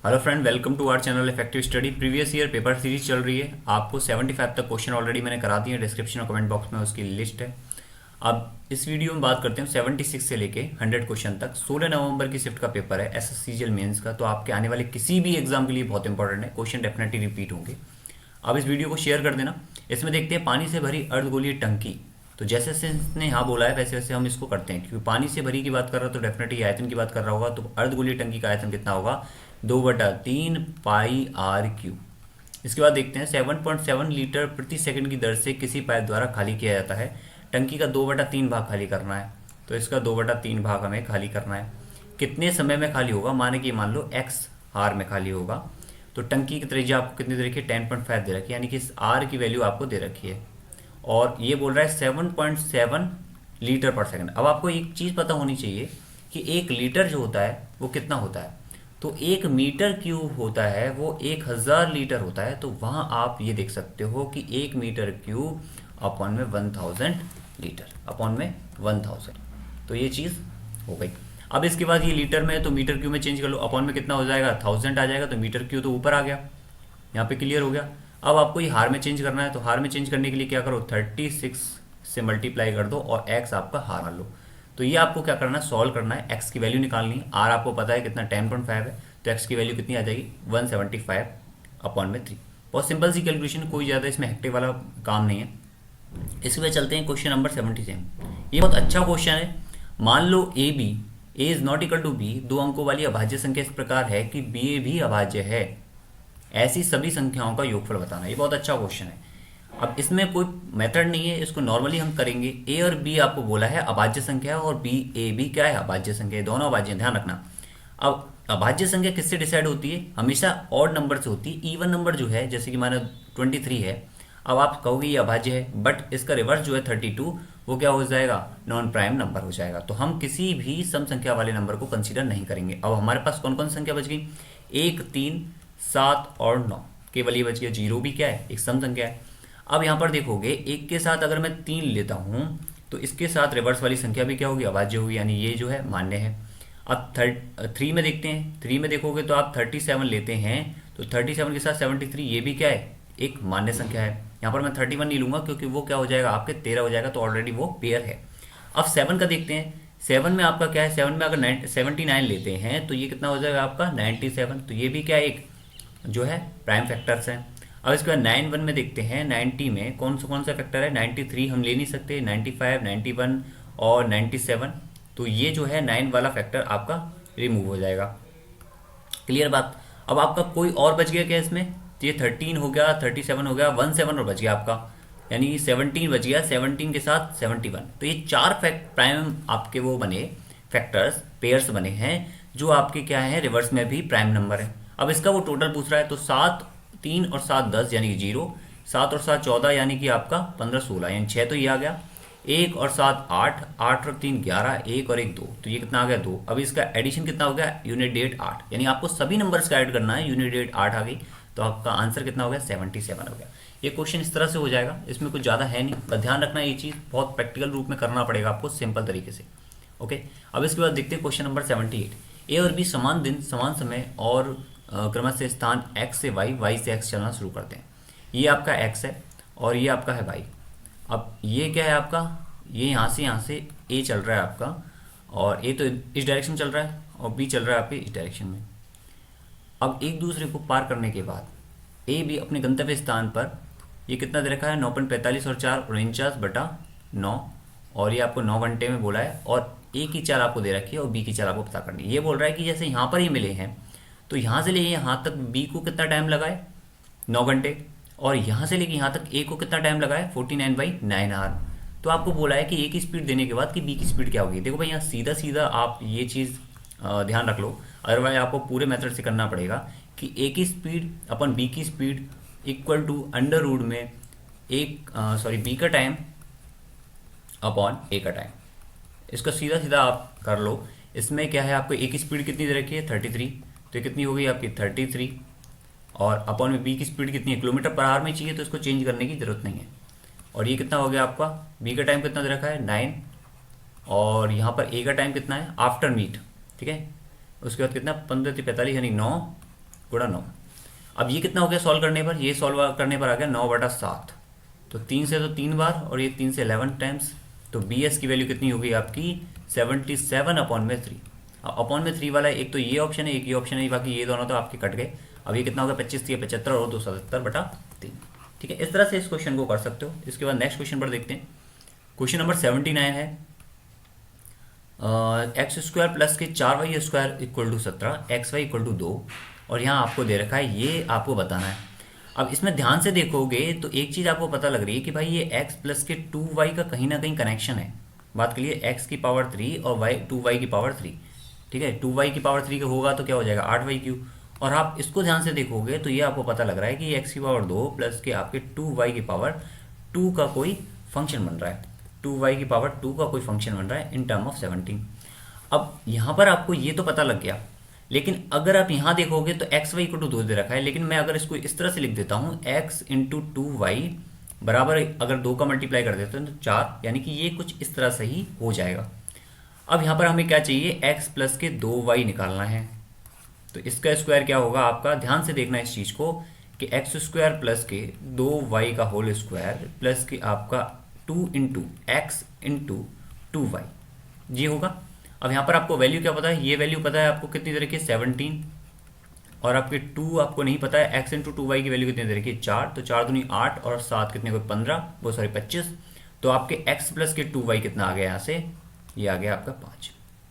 Hello friend, welcome to our channel effective study. Previous year paper series चल रही है। आपको 75 तक क्वेश्चन ऑलरेडी मैंने करा दिए हैं। डिस्क्रिप्शन और कमेंट बॉक्स में उसकी लिस्ट है। अब इस वीडियो में बात करते हैं 76 से लेके 100 क्वेश्चन तक। 16 नवंबर की शिफ्ट का पेपर है एसएससीजीएल मेंस का, तो आपके आने वाले किसी भी एग्जाम के लिए बहुत इंपॉर्टेंट है। क्वेश्चन डेफिनेटली रिपीट होंगे। अब इस वीडियो को शेयर कर देना। इसमें देखते हैं पानी से भरी अर्धगोलीय टंकी। तो जैसे जैसे इसने यहाँ बोला है वैसे वैसे हम इसको करते हैं, क्योंकि पानी से भरी की बात कर रहा है तो डेफिनेटली आयतन की बात कर रहा होगा। तो अर्धगोलीय टंकी का आयतन कितना होगा? 2/3 पाई आर क्यू। इसके बाद देखते हैं 7.7 लीटर प्रति सेकंड की दर से किसी पाइप द्वारा खाली किया जाता है। टंकी का 2/3 भाग खाली करना है। तो इसका 2/3 भाग हमें खाली करना है। कितने समय में खाली होगा? माने कि मान लो एक्स आर में खाली होगा। तो टंकी की त्रिज्या आपको कितनी दे रखी है? 10.5 दे रखी है, यानी कि इस आर की वैल्यू आपको दे रखी है। और ये बोल रहा है 7.7 लीटर पर सेकंड। अब आपको एक चीज़ पता होनी चाहिए कि 1 लीटर जो होता है वो कितना होता है। तो 1 मीटर क्यूब होता है वो 1000 लीटर होता है। तो वहाँ आप ये देख सकते हो कि 1 मीटर क्यूब अपॉन में 1000 लीटर अपॉन में 1000। तो ये चीज़ हो गई। अब इसके बाद ये लीटर में है तो मीटर क्यूब में चेंज कर लो। अपॉन में कितना हो जाएगा? 1000 आ जाएगा। तो मीटर क्यूब तो ऊपर आ गया, यहाँ पे क्लियर हो गया। अब आपको ये हार में चेंज करना है। तो हार में चेंज करने के लिए क्या करो? 36 से मल्टीप्लाई कर दो और x आपका हार मान लो। तो ये आपको क्या करना है? सॉल्व करना है। x की वैल्यू निकालनी है। r आपको पता है कितना? 10.5 है। तो x की वैल्यू कितनी आ जाएगी? 175 अपॉन में 3। बहुत सिंपल सी कैलकुलेशन, कोई ज़्यादा इसमें हेक्टिक वाला काम नहीं है। इसके बाद चलते हैं क्वेश्चन नंबर 77। ये बहुत अच्छा क्वेश्चन है। मान लो A is not equal to B. 2 अंकों वाली अभाज्य संख्या इस प्रकार है कि बी ए भी अभाज्य है। ऐसी सभी संख्याओं का योगफल बताना। ये बहुत अच्छा क्वेश्चन है। अब इसमें कोई मेथड नहीं है, इसको नॉर्मली हम करेंगे। ए और बी आपको बोला है अभाज्य संख्या है और बी ए भी क्या है? अभाज्य संख्या है। दोनों अभाज्य, ध्यान रखना। अब अभाज्य संख्या किससे डिसाइड होती है? हमेशा ऑड नंबर से होती है। इवन नंबर जो है, जैसे कि माना 23 है, अब आप कहोगे ये अभाज्य है, बट इसका रिवर्स जो है 32, वो क्या हो जाएगा? नॉन प्राइम नंबर हो जाएगा। तो हम किसी भी सम संख्या वाले नंबर को कंसीडर नहीं करेंगे। अब हमारे पास कौन कौन सी संख्या बच गई? 1, 3, 7 और 9। केवल ये बच गया। 0 भी क्या है? एक सम संख्या है। अब यहाँ पर देखोगे, एक के साथ अगर मैं 3 लेता हूँ तो इसके साथ रिवर्स वाली संख्या भी क्या होगी? अभाज्य होगी, यानी ये जो है मान्य है। अब 3 में देखते हैं। 3 में देखोगे तो आप 37 लेते हैं तो 37 के साथ 73, ये भी क्या है? एक मान्य संख्या है। यहाँ पर मैं 31 नहीं लूंगा क्योंकि वो क्या हो जाएगा? आपके 13 हो जाएगा, तो ऑलरेडी वो पेयर है। अब 7 का देखते हैं। 7 में आपका क्या है? 7 में अगर 79 लेते हैं तो ये कितना हो जाएगा आपका? 97। तो ये भी क्या है? एक जो है प्राइम फैक्टर्स हैं। अब इसके बाद 91 में देखते हैं। 90 में कौन सा फैक्टर है? 93 हम ले नहीं सकते। 95, 91 और 97, तो ये जो है 9 वाला फैक्टर आपका रिमूव हो जाएगा। क्लियर बात। अब आपका कोई और बच गया क्या इसमें? तो ये 13 हो गया, 37 हो गया, 17 और बच गया आपका, यानी 17 बच गया। 17 के साथ 71। तो ये 4 फैक्ट प्राइम आपके वो बने फैक्टर्स, पेयर्स बने हैं, जो आपके क्या है? रिवर्स में भी प्राइम नंबर है। अब इसका वो टोटल पूछ रहा है। तो 7, 3 और 7 10 यानी कि 0, 7 और 7 14 यानी कि आपका 15 16, यानी 6 तो ये आ गया। 1 और 7 8, 8 और 3 11, 1 और 1 2, तो ये कितना आ गया? 2। अब इसका एडिशन कितना हो गया? यूनिट डेट 8, यानी आपको सभी नंबर्स का ऐड करना है। यूनिट डेट 8 आ गई, तो आपका आंसर कितना हो गया? 77 हो गया। ये क्वेश्चन इस तरह से हो जाएगा। इसमें कुछ ज़्यादा है नहीं, बस ध्यान रखना ये चीज़ बहुत प्रैक्टिकल रूप में करना पड़ेगा आपको, सिंपल तरीके से। ओके। अब इसके बाद देखते हैं क्वेश्चन नंबर 78। ए और बी समान दिन, समान समय और क्रमशः स्थान x से y से x चलना शुरू करते हैं। ये आपका x है और ये आपका है y। अब ये क्या है आपका? ये यहाँ से a चल रहा है आपका, और a तो इस डायरेक्शन चल रहा है और b चल रहा है आपके इस डायरेक्शन में। अब एक दूसरे को पार करने के बाद a b अपने गंतव्य स्थान पर, ये कितना दे रखा है? 9.45 और 4 49/9, और ये आपको 9 घंटे में बोला है। और a की चाल आपको दे रखी है और b की चाल आपको पता करनी है। ये बोल रहा है कि जैसे यहाँ पर ये मिले हैं, तो यहाँ से लेके यहाँ तक b को कितना टाइम लगाए? 9 घंटे। और यहाँ से लेके यहाँ तक a को कितना टाइम लगाए? 49/9 आवर। तो आपको बोला है कि a की स्पीड देने के बाद कि b की स्पीड क्या होगी। देखो भाई, यहाँ सीधा सीधा आप ये चीज़ ध्यान रख लो, अदरवाइज आपको पूरे मेथड से करना पड़ेगा कि a की स्पीड अपन b की speed equal to under root में b का टाइम अपॉन a का टाइम। इसका सीधा सीधा आप कर लो। इसमें क्या है? आपको a की स्पीड कितनी दे रखी है? 33, तो ये कितनी हो गई आपकी? 33। और अपॉन में b की स्पीड कितनी है? किलोमीटर पर आवर में चाहिए, तो इसको चेंज करने की जरूरत नहीं है। और ये कितना हो गया आपका? b का टाइम कितना दे रखा है? 9। और यहाँ पर a का टाइम कितना है? आफ्टर मीट, ठीक है। उसके बाद कितना? 15 से 45 यानी 9 गुणा 9। अब ये कितना हो गया सॉल्व करने पर, ये सॉल्व करने पर आ गया 9/7। तो 3 से तो 3 बार और ये 3 से 11 टाइम्स। तो बी एस की वैल्यू कितनी होगी आपकी 77/3। अपॉन में 3 वाला एक तो ये ऑप्शन है, एक ये ऑप्शन है, बाकी ये दोनों तो आपके कट गए। अब ये कितना होगा 25 थी 75 और 270/3। ठीक है, इस तरह से इस क्वेश्चन को कर सकते हो। इसके बाद नेक्स्ट क्वेश्चन पर देखते हैं। क्वेश्चन नंबर 79 है x² प्लस के 4y² equal to 17, xy equal to 2, और यहाँ आपको दे रखा है, ये आपको बताना है। अब इसमें ध्यान से देखोगे तो एक चीज़ आपको पता लग रही है कि भाई ये x प्लस के 2y का कहीं ना कहीं कनेक्शन है। बात के लिए x की पावर 3 और y 2y की पावर 3। ठीक है, 2y की पावर 3 का होगा तो क्या हो जाएगा 8y³। और आप इसको ध्यान से देखोगे तो ये आपको पता लग रहा है कि x की पावर 2 प्लस के आपके 2y की पावर 2 का कोई फंक्शन बन रहा है। 2y की पावर 2 का कोई फंक्शन बन रहा है इन टर्म ऑफ 17। अब यहाँ पर आपको ये तो पता लग गया, लेकिन अगर आप यहाँ देखोगे तो एक्स वाई इक्वल टू 2 दे रखा है, लेकिन मैं अगर इसको इस तरह से लिख देता हूँ x इंटू 2y बराबर, अगर 2 का मल्टीप्लाई कर देते हैं तो 4, यानी कि ये कुछ इस तरह से ही हो जाएगा। अब यहाँ पर हमें क्या चाहिए, x प्लस के 2y निकालना है। तो इसका स्क्वायर क्या होगा आपका, ध्यान से देखना इस चीज़ को कि x² प्लस के 2y का होल स्क्वायर प्लस के आपका 2 इंटू एक्स इंटू 2y, ये होगा। अब यहाँ पर आपको वैल्यू क्या पता है, ये वैल्यू पता है आपको कितनी तरह की 17, और आपके 2 आपको नहीं पता है, x इंटू 2y की वैल्यू कितनी तरह की 4, तो 4 दूनी 8 और 7 कितने को 15, वो सॉरी 25। तो आपके x प्लस के 2y कितना आ गया यहाँ से, ये आ गया आपका 5।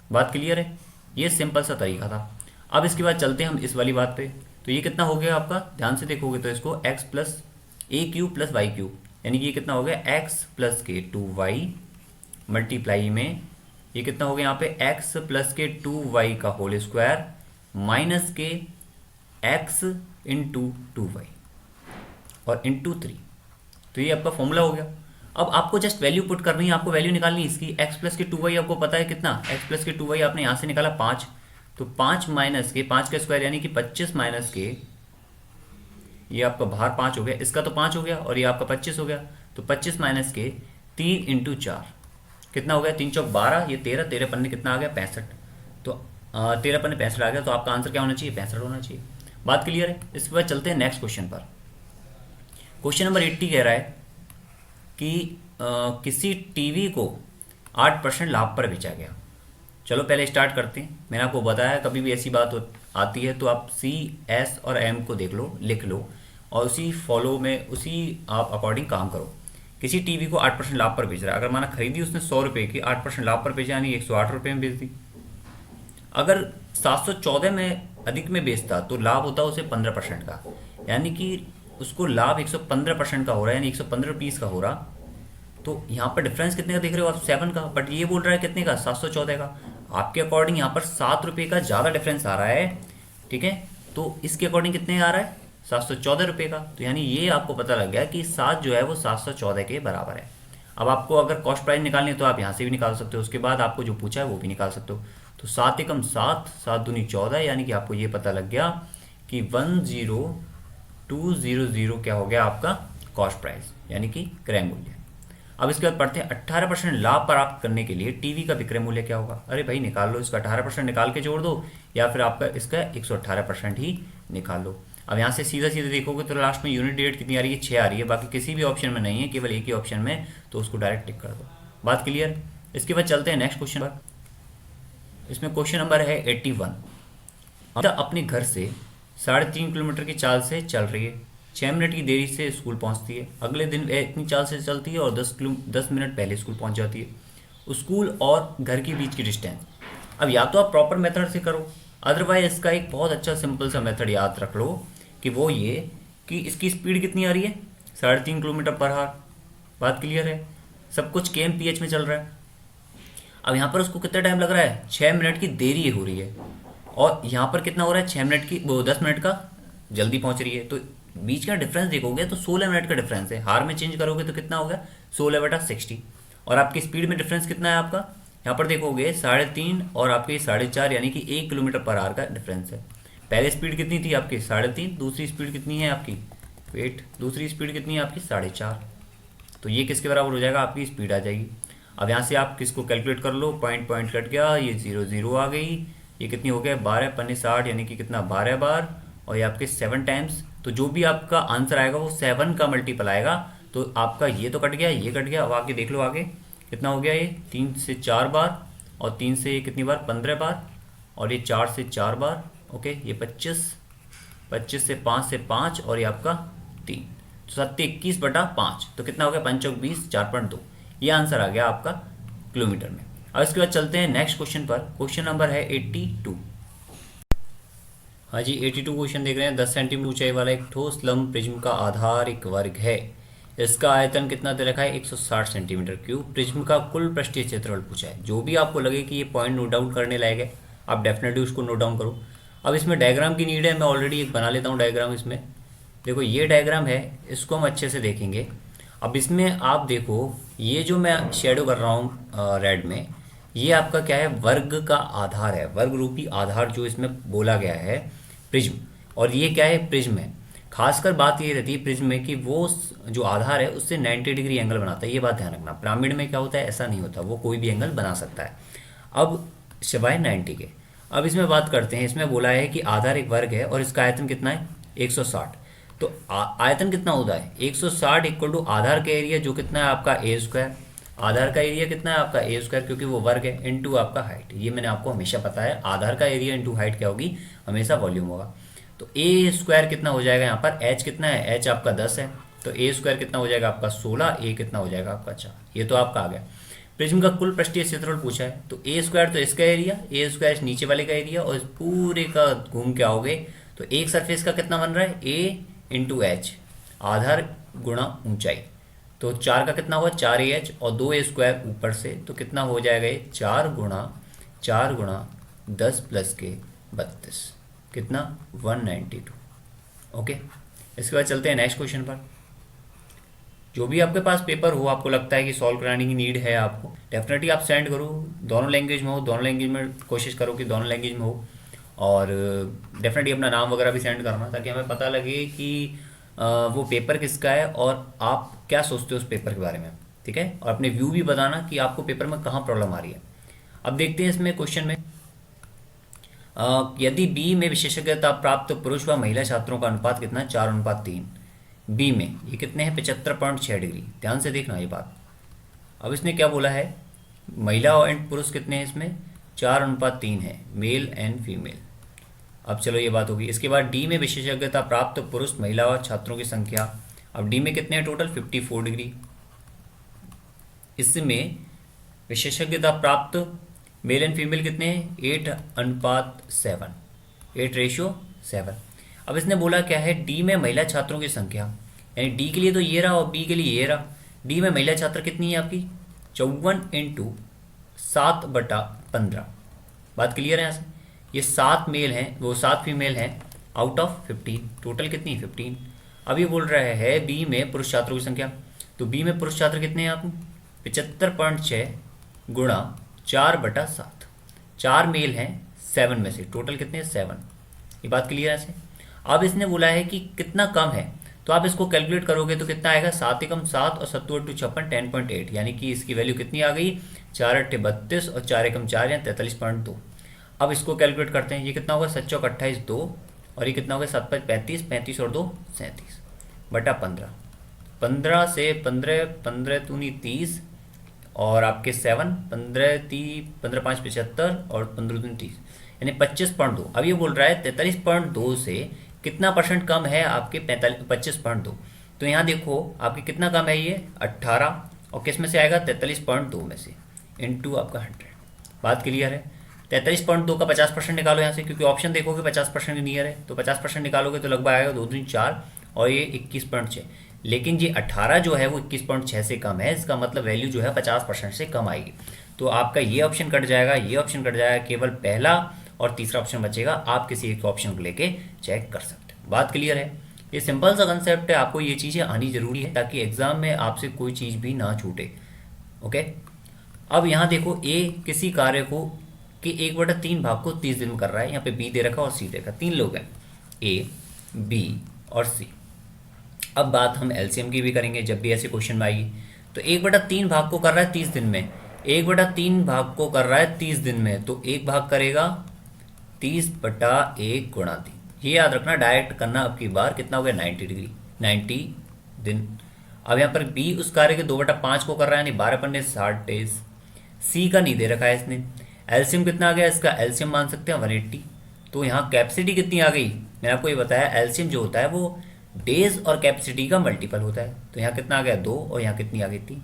बात क्लियर है, ये सिंपल सा तरीका था। अब इसके बाद चलते हैं हम इस वाली बात पे। तो ये कितना हो गया आपका, ध्यान से देखोगे तो इसको x plus a³ plus y³, यानी कि ये कितना हो गया x प्लस के 2y मल्टीप्लाई में ये कितना हो गया यहाँ पे x प्लस के 2y का होल स्क्वायर माइनस के x इंटू 2y और इंटू 3। तो ये आपका फॉर्मूला हो गया। अब आपको जस्ट वैल्यू पुट करनी है, आपको वैल्यू निकालनी है इसकी। x प्लस के 2y आपको पता है कितना, x प्लस के 2y आपने यहाँ से निकाला 5, तो 5 माइनस के 5 का स्क्वायर यानी कि 25 माइनस के, ये आपका बाहर 5 हो गया, इसका तो 5 हो गया और ये आपका 25 हो गया। तो 25 माइनस के 3 इंटू 4 कितना हो गया, 3 चौक 12, ये 13, 13 पन्ने कितना आ गया 65। तो 13 पन्ने 65 आ गया, तो आपका आंसर क्या होना चाहिए 65 होना चाहिए। बात क्लियर है। इसके बाद चलते हैं नेक्स्ट क्वेश्चन पर। क्वेश्चन नंबर 80 कह रहा है कि किसी टीवी को 8% लाभ पर बेचा गया। चलो पहले स्टार्ट करते हैं। मैंने आपको बताया कभी भी ऐसी बात आती है तो आप C, S और M को देख लो, लिख लो और उसी फॉलो में उसी आप अकॉर्डिंग काम करो। किसी टीवी को 8% लाभ पर बेच रहा है। अगर माना खरीदी उसने 100 रुपये की, 8% लाभ पर बेचा यानी 108 रुपये में बेच दी। अगर 714 में अधिक में बेचता तो लाभ होता उसे 15% का, यानी कि उसको लाभ 115% का हो रहा है, यानी 115 रुपीज़ का हो रहा। तो यहाँ पर डिफरेंस कितने का देख रहे हो आप 7 का, बट ये बोल रहा है कितने का 714 का। आपके अकॉर्डिंग यहाँ पर 7 रुपये का ज़्यादा डिफरेंस आ रहा है। ठीक है, तो इसके अकॉर्डिंग कितने आ रहा है 714 रुपये का। तो यानी ये आपको पता लग गया कि 7 जो है वो 714 के बराबर है। अब आपको अगर कॉस्ट प्राइस निकालनी है तो आप यहाँ से भी निकाल सकते हो, उसके बाद आपको जो पूछा है वो भी निकाल सकते हो। तो 7 एकम 7, 7 दूनी 14, यानी कि आपको ये पता लग गया कि 10200 क्या हो गया आपका कॉस्ट प्राइस, यानी कि क्रय मूल्य। अब इसके बाद पढ़ते हैं 18% लाभ प्राप्त करने के लिए टीवी का विक्रय मूल्य क्या होगा। अरे भाई निकाल लो, इसका 18% निकाल के जोड़ दो, या फिर आपका इसका 118% ही निकाल लो। अब यहाँ से सीधा सीधा देखोगे तो लास्ट में यूनिट डेट कितनी आ रही है 6 आ रही है, बाकी किसी भी ऑप्शन में नहीं है, केवल एक ही ऑप्शन में, तो उसको डायरेक्ट टिक कर दो। बात क्लियर। इसके बाद चलते हैं नेक्स्ट क्वेश्चन पर। इसमें क्वेश्चन नंबर है 81। अमिता अपने घर से 3.5 किलोमीटर की चाल से चल रही है, 6 मिनट की देरी से स्कूल पहुंचती है। अगले दिन वह इतनी चाल से चलती है और 10 मिनट पहले स्कूल पहुंच जाती है। स्कूल और घर के बीच की डिस्टेंस। अब या तो आप प्रॉपर मेथड से करो, अदरवाइज इसका एक बहुत अच्छा सिंपल सा मेथड याद रख लो कि वो ये कि इसकी स्पीड कितनी आ रही है 3.5 किलोमीटर पर आवर। बात क्लियर है, सब कुछ kmph में चल रहा है। अब यहाँ पर उसको कितना टाइम लग रहा है 6 मिनट की देरी हो रही है, और यहाँ पर कितना हो रहा है 6 मिनट की, वो 10 मिनट का जल्दी पहुँच रही है। तो बीच का डिफरेंस देखोगे तो 16 मिनट का डिफरेंस है। हार में चेंज करोगे तो कितना होगा 16/60। और आपकी स्पीड में डिफरेंस कितना है आपका, यहाँ पर देखोगे 3.5 और आपके 4.5, यानी कि 1 किलोमीटर पर आवर का डिफरेंस है। पहले स्पीड कितनी थी आपकी 3.5, दूसरी स्पीड कितनी है आपकी वेट, दूसरी स्पीड कितनी है आपकी 4.5। तो ये किसके बराबर हो जाएगा, आपकी स्पीड आ जाएगी। अब यहाँ से आप किसको कैलकुलेट कर लो, पॉइंट कट गया, ये 0 0 आ गई, ये कितनी हो गया 12 पन्ने 60, यानी कि कितना 12 बार, और ये आपके 7 टाइम्स, तो जो भी आपका आंसर आएगा वो 7 का मल्टीपल आएगा। तो आपका ये तो कट गया, ये कट गया। अब आगे देख लो, आगे कितना हो गया, ये 3 से 4 बार, और 3 से कितनी बार, 15 बार, और ये 4 से 4 बार। ओके, ये 25, 25 से 5 से 5, और ये आपका 3, तो 7 21/5, तो कितना हो गया, 5 चौक 20, 4.2। ये आंसर आ गया आपका किलोमीटर में। अब इसके बाद चलते हैं नेक्स्ट क्वेश्चन पर। क्वेश्चन नंबर है 82। हाँ जी, 82 क्वेश्चन देख रहे हैं। 10 सेंटीमीटर ऊंचाई वाला एक ठोस लंब प्रिज्म का आधार एक वर्ग है। इसका आयतन कितना दे रखा है, 160 सेंटीमीटर क्यूब। प्रिज्म का कुल पृष्ठीय क्षेत्रफल पूछा है। जो भी आपको लगे कि ये पॉइंट नोट डाउन करने लायक है, आप डेफिनेटली उसको नोट डाउन करो। अब इसमें डायग्राम की नीड है, मैं ऑलरेडी एक बना लेता हूँ डायग्राम। इसमें देखो, ये डायग्राम है, इसको हम अच्छे से देखेंगे। अब इसमें आप देखो, ये जो मैं शेडो कर रहा हूँ रेड में, ये आपका क्या है, वर्ग का आधार है, वर्ग रूपी आधार जो इसमें बोला गया है, प्रिज्म। और ये क्या है, प्रिज्म है। खासकर बात ये रहती है प्रिज्म में कि वो जो आधार है उससे 90 डिग्री एंगल बनाता है। ये बात ध्यान रखना। पिरामिड में क्या होता है, ऐसा नहीं होता, वो कोई भी एंगल बना सकता है। अब सिवाय 90 के। अब इसमें बात करते हैं। इसमें बोला है कि आधार एक वर्ग है और इसका आयतन कितना है, 160। तो आयतन कितना होता है, 160 इक्वल टू आधार का एरिया जो कितना है आपका ए स्क्वायर। आधार का एरिया कितना है आपका ए स्क्वायर, क्योंकि वो वर्ग है, इनटू आपका हाइट। ये मैंने आपको हमेशा पता है, आधार का एरिया इनटू हाइट क्या होगी, हमेशा वॉल्यूम होगा। तो ए स्क्वायर कितना हो जाएगा, यहाँ पर एच कितना है, एच आपका 10 है, तो ए स्क्वायर कितना हो जाएगा आपका 16, ए कितना हो जाएगा आपका 4। ये तो आपका आ गया। प्रिज्म का कुल पृष्ठीय क्षेत्रफल पूछा है, तो ए स्क्वायर तो इसका एरिया, ए स्क्वायर नीचे वाले का एरिया, और इस पूरे का घूम के आओगे तो एक सरफेस का कितना बन रहा है, ए इंटू एच, आधार गुणा ऊंचाई। तो 4 का कितना हुआ, 4 और 2 स्क्वायर ऊपर से, तो कितना हो जाएगा ये 4 गुणा 10 प्लस के 32, कितना 192। ओके, इसके बाद चलते हैं नेक्स्ट क्वेश्चन पर। जो भी आपके पास पेपर हो, आपको लगता है कि सॉल्व कराने की नीड है आपको, डेफिनेटली आप सेंड करो। दोनों लैंग्वेज में हो, दोनों लैंग्वेज में कोशिश करो कि दोनों लैंग्वेज में हो। और डेफिनेटली अपना नाम वगैरह भी सेंड करना, ताकि हमें पता लगे कि वो पेपर किसका है और आप क्या सोचते हो उस पेपर के बारे में। ठीक है, और अपने व्यू भी बताना कि आपको पेपर में कहाँ प्रॉब्लम आ रही है। अब देखते हैं इसमें क्वेश्चन में, यदि बी में विशेषज्ञता प्राप्त पुरुष व महिला छात्रों का अनुपात कितना है, 4:3। बी में ये कितने हैं, 75.6 डिग्री। ध्यान से देखना ये बात। अब इसने क्या बोला है, महिला एंड पुरुष कितने हैं इसमें, 4:3 है, मेल एंड फीमेल। अब चलो ये बात होगी। इसके बाद डी में विशेषज्ञता प्राप्त पुरुष महिला और छात्रों की संख्या। अब डी में कितने हैं टोटल, 54 डिग्री। इसमें विशेषज्ञता प्राप्त मेल एंड फीमेल कितने हैं, 8:7, 8:7। अब इसने बोला क्या है, डी में महिला छात्रों की संख्या, यानी डी के लिए तो ये रहा और बी के लिए ये रहा। डी में महिला छात्र कितनी है आपकी, 54 इंटू 7/15। बात क्लियर है यहाँ से। ये 7 मेल हैं, वो 7 फीमेल हैं आउट ऑफ 15, टोटल कितनी है 15। अब ये बोल रहा है बी में पुरुष छात्रों की संख्या, तो बी में पुरुष छात्र कितने हैं आपको, 75.6 गुणा 4/7। 4 मेल हैं 7 में से, टोटल कितने हैं 7। ये बात क्लियर है ऐसे। अब इसने बोला है कि कितना कम है, तो आप इसको कैलकुलेट करोगे तो कितना आएगा, 7 एकम 7 और 7 2 56, 10.8, यानी कि इसकी वैल्यू कितनी आ गई, 4 8 32 और 4 एकम 4 यानी 43.2। अब इसको कैलकुलेट करते हैं, ये कितना होगा, 7 चौक 28 2, और ये कितना होगा 7 5 35, 35 और 2 37 बटा 15। 15 से 15, 15 दूनी 30 और आपके 7, 15 15 5 75 और 15 दूनी 30, यानी 25.2। अब ये बोल रहा है 43.2 से कितना परसेंट कम है आपके 25.2। तो यहाँ देखो आपके कितना कम है, ये 18, और किस में से आएगा, 43.2 में से, इंटू आपका 100। बात क्लियर है। 43.2 का 50% निकालो यहाँ से, क्योंकि ऑप्शन देखोगे 50% के नियर है, तो 50% निकालोगे तो लगभग आएगा 2 दूनी 4 और ये 21.6। लेकिन ये 18 जो है वो 21.6 से कम है, इसका मतलब वैल्यू जो है 50% से कम आएगी। तो आपका ये ऑप्शन कट जाएगा, ये ऑप्शन कट जाएगा, केवल पहला और तीसरा ऑप्शन बचेगा। आप किसी एक ऑप्शन को लेके चेक कर सकते हो। बात क्लियर है। ये सिंपल सा कंसेप्ट है, आपको ये चीज़ें आनी जरूरी है ताकि एग्जाम में आपसे कोई चीज़ भी ना छूटे। ओके, अब यहाँ देखो, ए किसी कार्य को कि 1/3 भाग को 30 दिन में कर रहा है। यहाँ पे बी दे रखा और सी दे रखा, 3 लोग हैं, ए बी और सी। अब बात हम एलसीएम की भी करेंगे जब भी ऐसे क्वेश्चन में आएगी। तो 1/3 भाग को कर रहा है 30 दिन में, 1/3 भाग को कर रहा है 30 दिन में, तो एक भाग करेगा 30/1 गुणा 3, ये याद रखना, डायरेक्ट करना अब की बार कितना हो गया 90 डिग्री, 90 दिन। अब यहाँ पर बी उस कार्य के 2/5 को कर रहा है, यानी 12 पंजे 60 डेज। सी का नहीं दे रखा है इसने। एलसीएम कितना आ गया इसका, एलसीएम मान सकते हैं 180। तो यहाँ कैपेसिटी कितनी आ गई, मैंने आपको ये बताया एलसीएम जो होता है वो डेज और कैपेसिटी का मल्टीपल होता है। तो यहाँ कितना आ गया 2 और यहाँ कितनी आ गई 3।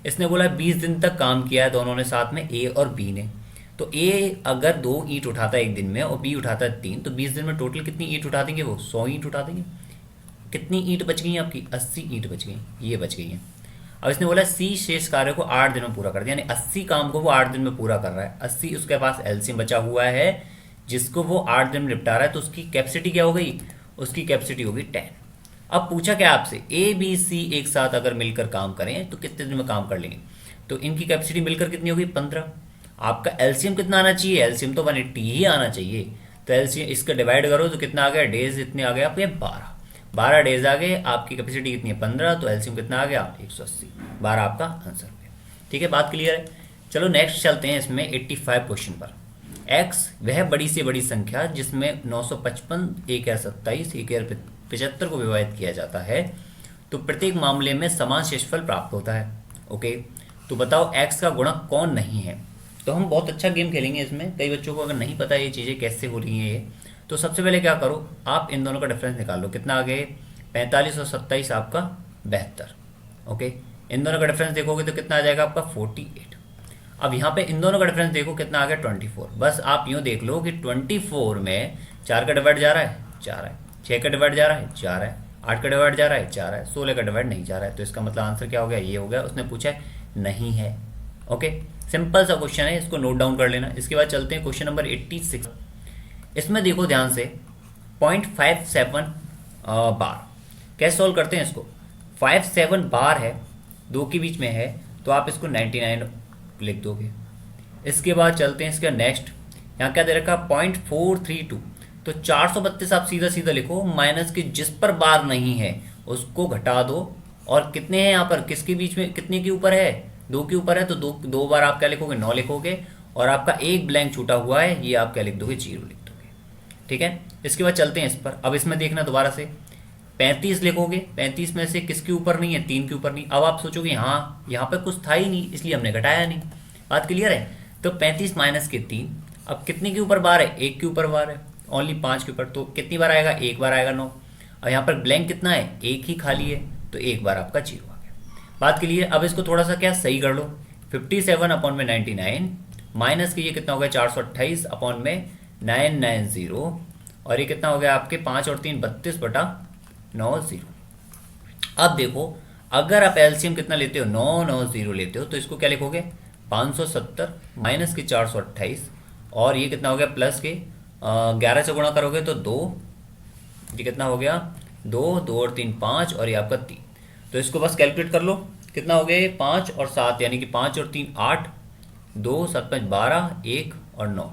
इसने बोला 20 दिन तक काम किया है दोनों ने साथ में, ए और बी ने। तो ए अगर 2 ईंट उठाता है एक दिन में और बी उठाता है 3, तो 20 दिन में टोटल कितनी ईंट उठा देंगे वो, 100 ईंट उठा देंगे। कितनी ईंट बच गई आपकी, 80 ईंट बच गई, ये बच गई हैं। अब इसने बोला सी शेष कार्य को 8 दिन में पूरा कर दिया, यानी 80 काम को वो 8 दिन में पूरा कर रहा है। 80 उसके पास एलसीएम बचा हुआ है जिसको वो 8 दिन में निपटा रहा है, तो उसकी कैपेसिटी क्या हो गई, उसकी कैपेसिटी होगी 10। अब पूछा क्या आपसे, ए बी सी एक साथ अगर मिलकर काम करें तो कितने दिन में काम कर लेंगे, तो इनकी कैपेसिटी मिलकर कितनी होगी 15। आपका एलसीएम कितना आना चाहिए, एलसीएम तो 180 ही आना चाहिए। तो एलसीएम इसका डिवाइड करो तो कितना आ गया, डेज इतने आ गए आपके 12 डेज आ गए। आपकी कैपेसिटी कितनी है 15, तो एलसीएम कितना आ गया 180, 12 आपका आंसर हो गया। ठीक है, बात क्लियर है। चलो नेक्स्ट चलते हैं इसमें 85 क्वेश्चन पर। एक्स वह बड़ी से बड़ी संख्या जिसमें 955, 1027, 1075 को विभाजित किया जाता है, तो प्रत्येक मामले में समान शेषफल प्राप्त होता है। ओके, तो बताओ एक्स का गुणक कौन नहीं है। तो हम बहुत अच्छा गेम खेलेंगे इसमें, कई बच्चों को अगर नहीं पता ये चीज़ें कैसे हो रही हैं ये, तो सबसे पहले क्या करो, आप इन दोनों का डिफरेंस निकाल लो। कितना आ गए 45 और 27 आपका 72। ओके, इन दोनों का डिफरेंस देखोगे तो कितना आ जाएगा आपका 48। अब यहाँ पे इन दोनों का डिफरेंस देखो कितना आ गया 24। बस आप यूँ देख लो कि 24 में 4 का डिवाइड जा रहा है 4 है, 6 का डिवाइड जा रहा है 4 है, 8 का डिवाइड जा रहा है 4 है, 16 का डिवाइड नहीं जा रहा है। तो इसका मतलब आंसर क्या हो गया, ये हो गया। उसने पूछा है नहीं है। ओके, सिंपल सा क्वेश्चन है, इसको नोट डाउन कर लेना। इसके बाद चलते हैं क्वेश्चन नंबर 86। इसमें देखो ध्यान से 0.57 बार कैसे सॉल्व करते हैं इसको। 57 बार है, 2 के बीच में है, तो आप इसको 99 लिख दोगे। इसके बाद चलते हैं इसका नेक्स्ट, यहाँ क्या दे रखा 0.432, तो 432 आप सीधा सीधा लिखो, माइनस के जिस पर बार नहीं है उसको घटा दो। और कितने हैं यहाँ पर, किसके बीच में, कितने के ऊपर है, 2 के ऊपर है, तो दो बार आप क्या लिखोगे 9 लिखोगे। और आपका एक ब्लैंक छूटा हुआ है, ये आप क्या लिख दोगे 0 लिख दोगे। ठीक है, इसके बाद चलते हैं इस पर। अब इसमें देखना दोबारा से 35 लिखोगे, 35 में से किसके ऊपर नहीं है, 3 के ऊपर नहीं। अब आप सोचोगे यहाँ पे कुछ था ही नहीं इसलिए हमने घटाया नहीं। बात क्लियर है। तो 35 माइनस के 3, अब कितने के ऊपर बार है, 1 के ऊपर बार है, ओनली 5 के ऊपर, तो कितनी बार आएगा, 1 बार आएगा 9। और यहाँ पर ब्लैंक कितना है, 1 ही खाली है, तो 1 बार आपका 0 आ गया। बात क्लियर। अब इसको थोड़ा सा क्या सही कर लो, 57 अपॉन में 99 माइनस के ये कितना हो गया 428 अपॉन में 990, और ये कितना हो गया आपके 5 और 3 32/90। अब देखो अगर आप एलसीएम कितना लेते हो 990 लेते हो, तो इसको क्या लिखोगे 570 माइनस के 428, और ये कितना हो गया प्लस के 11 से गुणा करोगे तो 2, ये कितना हो गया 2 और 3 5, और ये आपका 3। तो इसको बस कैलकुलेट कर लो, कितना हो गया 5 और 7, यानी कि 5 और 3 8, 2 7 5 12, 1 और 9,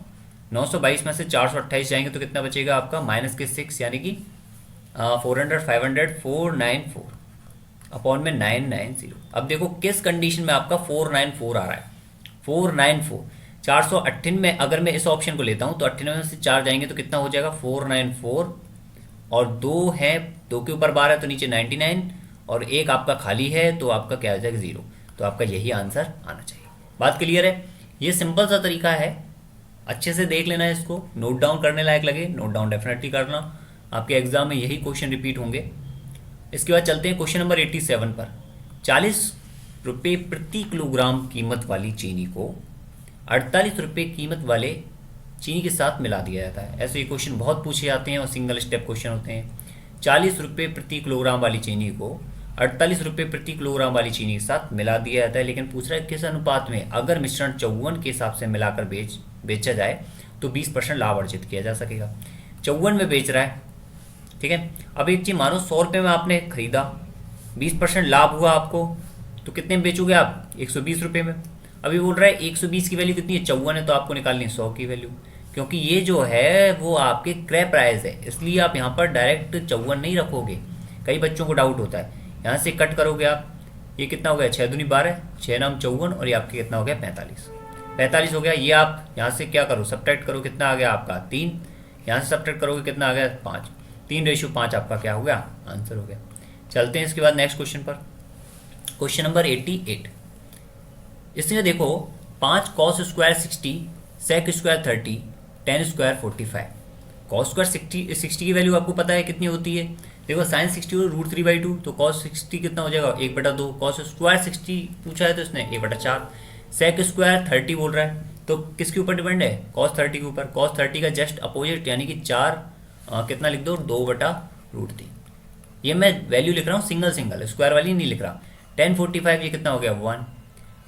922 में से 428 जाएंगे तो कितना बचेगा आपका माइनस के 6, यानी कि 400 500 494 अपॉन में 990। अब देखो किस कंडीशन में आपका 494 आ रहा है, 494 498 में अगर मैं इस ऑप्शन को लेता हूं तो 98 में से 4 जाएंगे तो कितना हो जाएगा 494, और 2 है, 2 के ऊपर 12 है तो नीचे 99, और 1 आपका खाली है तो आपका क्या आ जाएगा 0। तो आपका यही आंसर आना चाहिए। बात क्लियर है। ये सिंपल सा तरीका है, अच्छे से देख लेना है इसको, नोट डाउन करने लायक लगे नोट डाउन डेफिनेटली करना, आपके एग्जाम में यही क्वेश्चन रिपीट होंगे। इसके बाद चलते हैं क्वेश्चन नंबर 87 पर। 40 रुपये प्रति किलोग्राम कीमत वाली चीनी को 48 रुपये कीमत वाले चीनी के साथ मिला दिया जाता है। ऐसे ये क्वेश्चन बहुत पूछे जाते हैं और सिंगल स्टेप क्वेश्चन होते हैं। 40 रुपये प्रति किलोग्राम वाली चीनी को 48 रुपये प्रति किलोग्राम वाली चीनी के साथ मिला दिया जाता है, लेकिन पूछ रहा है किस अनुपात में। अगर मिश्रण 54 के हिसाब से मिलाकर बेचा जाए तो 20% लाभ अर्जित किया जा सकेगा। 54 में बेच रहा है, ठीक है। अब एक चीज मानो 100 रुपये में आपने खरीदा, 20% लाभ हुआ आपको, तो कितने में बेचोगे आप 120 रुपये में। अभी बोल रहा है 120 की वैल्यू कितनी है 54 है, तो आपको निकालनी है 100 की वैल्यू, क्योंकि ये जो है वो आपके क्रय प्राइस है, इसलिए आप यहाँ पर डायरेक्ट 54 नहीं रखोगे। कई बच्चों को डाउट होता है, यहाँ से कट करोगे आप, ये कितना हो गया 6 दूनी 12, 6 नाम 54, और ये आपके कितना हो गया 45 हो गया। ये आप यहाँ से क्या करो सब्ट्रैक्ट करो, कितना आ गया आपका 3, यहाँ से सब्ट्रैक्ट करोगे कितना आ गया 5, 3:5 आपका क्या हो गया, आंसर हो गया। चलते हैं इसके बाद नेक्स्ट क्वेश्चन पर। Question number 88। इसमें देखो 5 cos square 60, sec square 30, tan square 45। Cos square 60 की वैल्यू आपको पता है कितनी होती है। देखो साइन 60 और √3/2, तो कॉस 60 कितना हो जाएगा, 1/2। कॉस स्क्वायर 60 पूछा है तो इसने 1/4। सेक स्क्वायर 30 बोल रहा है, तो किसके ऊपर डिपेंड है, cos 30 के ऊपर। cos 30 का जस्ट अपोजिट यानी कि 4 कितना लिख दो, 2/√3। ये मैं वैल्यू लिख रहा हूँ सिंगल सिंगल, स्क्वायर वाली नहीं लिख रहा। टेन 45 ये कितना हो गया 1।